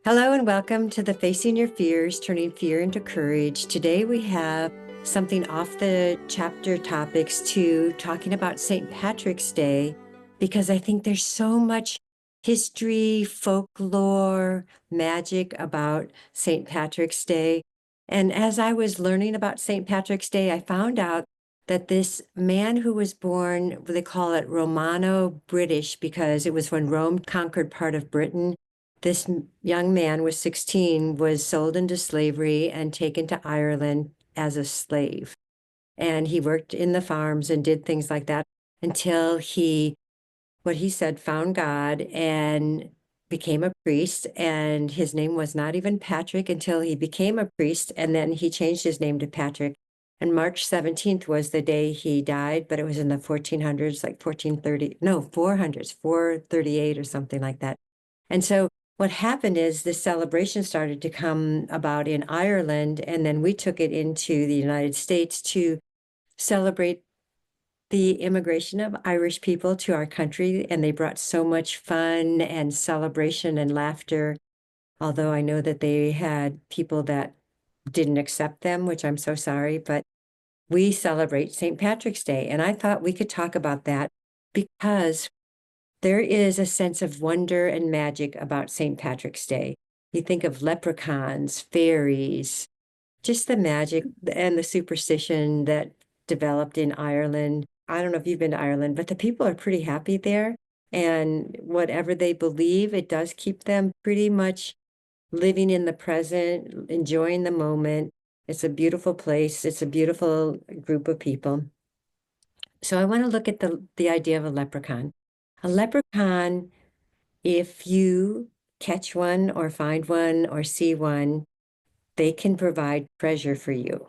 Hello and welcome to the Facing Your Fears, Turning Fear into Courage. Today we have something off the chapter topics to talking about St. Patrick's Day, because I think there's so much history, folklore, magic about St. Patrick's Day. And as I was learning about St. Patrick's Day, I found out that this man who was born, they call it Romano-British because it was when Rome conquered part of Britain. This young man was 16, was sold into slavery and taken to Ireland as a slave. And he worked in the farms and did things like that until he, what he said, found God and became a priest. And his name was not even Patrick until he became a priest. And then he changed his name to Patrick. And March 17th was the day he died, but it was in the 1400s, like 1430, no, 400s, 438 or something like that. And so what happened is this celebration started to come about in Ireland, and then we took it into the United States to celebrate the immigration of Irish people to our country, and they brought so much fun and celebration and laughter, although I know that they had people that didn't accept them, which I'm so sorry, but we celebrate St. Patrick's Day, and I thought we could talk about that because there is a sense of wonder and magic about St. Patrick's Day. You think of leprechauns, fairies, just the magic and the superstition that developed in Ireland. I don't know if you've been to Ireland, but the people are pretty happy there. And whatever they believe, it does keep them pretty much living in the present, enjoying the moment. It's a beautiful place. It's a beautiful group of people. So I want to look at the idea of a leprechaun. A leprechaun, if you catch one or find one or see one, they can provide treasure for you.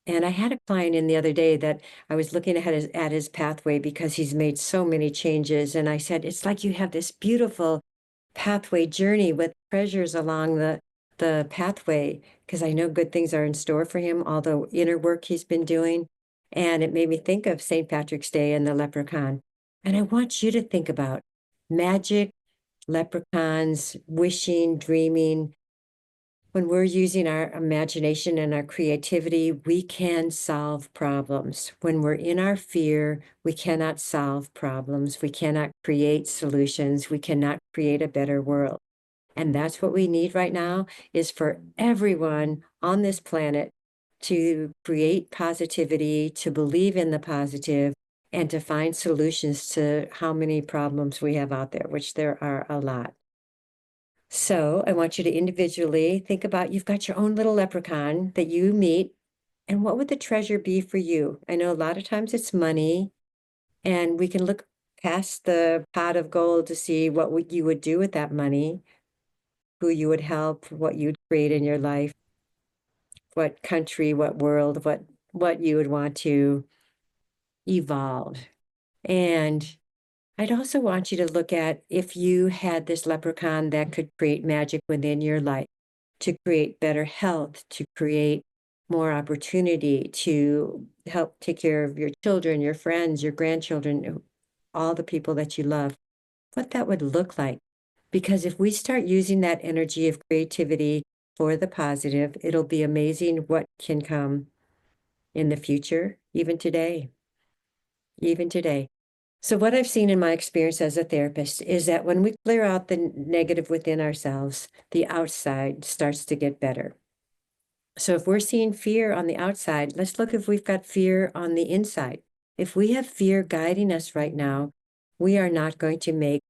And I had a client in the other day that I was looking at his pathway because he's made so many changes. And I said, it's like you have this beautiful pathway journey with treasures along the pathway, because I know good things are in store for him, all the inner work he's been doing. And it made me think of St. Patrick's Day and the leprechaun. And I want you to think about magic, leprechauns, wishing, dreaming. When we're using our imagination and our creativity, we can solve problems. When we're in our fear, we cannot solve problems. We cannot create solutions. We cannot create a better world. And that's what we need right now, is for everyone on this planet to create positivity, to believe in the positive, and to find solutions to how many problems we have out there, which there are a lot. So I want you to individually think about, you've got your own little leprechaun that you meet, and what would the treasure be for you? I know a lot of times it's money, and we can look past the pot of gold to see what you would do with that money, who you would help, what you'd create in your life, what country, what world, what you would want to evolve. And I'd also want you to look at, if you had this leprechaun that could create magic within your life, to create better health, to create more opportunity, to help take care of your children, your friends, your grandchildren, all the people that you love, what that would look like. Because if we start using that energy of creativity for the positive, it'll be amazing what can come in the future, even today. Even today. So what I've seen in my experience as a therapist is that when we clear out the negative within ourselves, the outside starts to get better. So if we're seeing fear on the outside, let's look if we've got fear on the inside. If we have fear guiding us right now, we are not going to make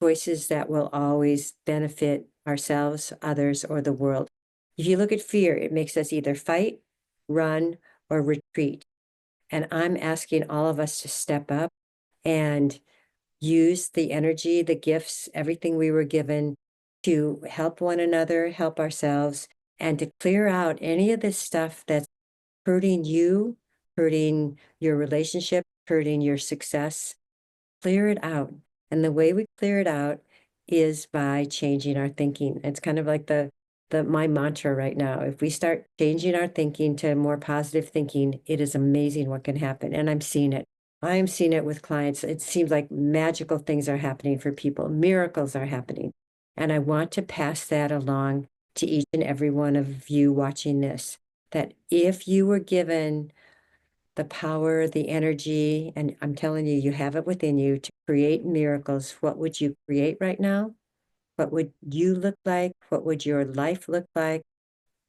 choices that will always benefit ourselves, others, or the world. If you look at fear, it makes us either fight, run, or retreat. And I'm asking all of us to step up and use the energy, the gifts, everything we were given to help one another, help ourselves, and to clear out any of this stuff that's hurting you, hurting your relationship, hurting your success. Clear it out. And the way we clear it out is by changing our thinking. It's kind of like my mantra right now. If we start changing our thinking to more positive thinking, it is amazing what can happen. And I'm seeing it. I'm seeing it with clients. It seems like magical things are happening for people. Miracles are happening. And I want to pass that along to each and every one of you watching this, that if you were given the power, the energy, and I'm telling you, you have it within you to create miracles, what would you create right now? What would you look like? What would your life look like?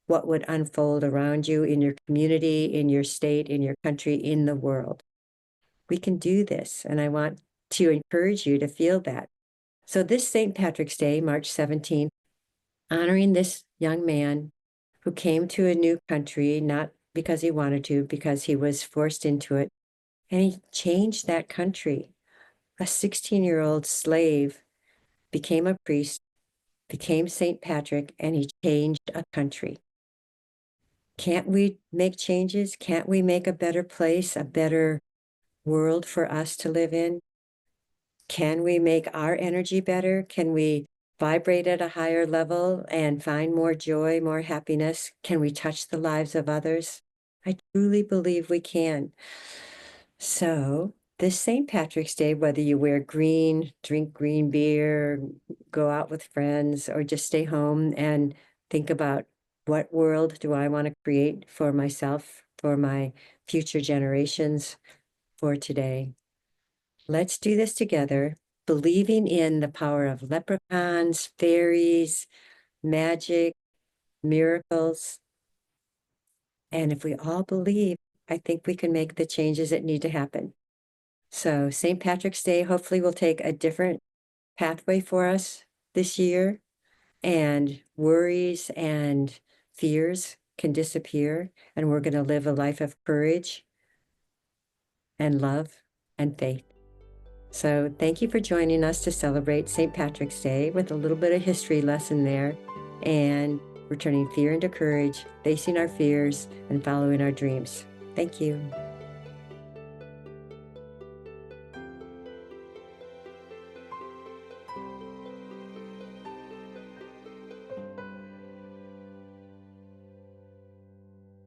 What would unfold around you in your community, in your state, in your country, in the world? We can do this, and I want to encourage you to feel that. So this St. Patrick's Day, March 17th, honoring this young man who came to a new country, not because he wanted to, because he was forced into it, and he changed that country. A 16-year-old slave became a priest, became St. Patrick, and he changed a country. Can't we make changes? Can't we make a better place, a better world for us to live in? Can we make our energy better? Can we vibrate at a higher level and find more joy, more happiness? Can we touch the lives of others? I truly believe we can. So this St. Patrick's Day, whether you wear green, drink green beer, go out with friends, or just stay home and think about, what world do I want to create for myself, for my future generations, for today? Let's do this together, believing in the power of leprechauns, fairies, magic, miracles. And if we all believe, I think we can make the changes that need to happen. So St. Patrick's Day hopefully will take a different pathway for us this year, and worries and fears can disappear, and we're going to live a life of courage and love and faith. So thank you for joining us to celebrate St. Patrick's Day with a little bit of history lesson there, and we're turning fear into courage, facing our fears, and following our dreams. Thank you.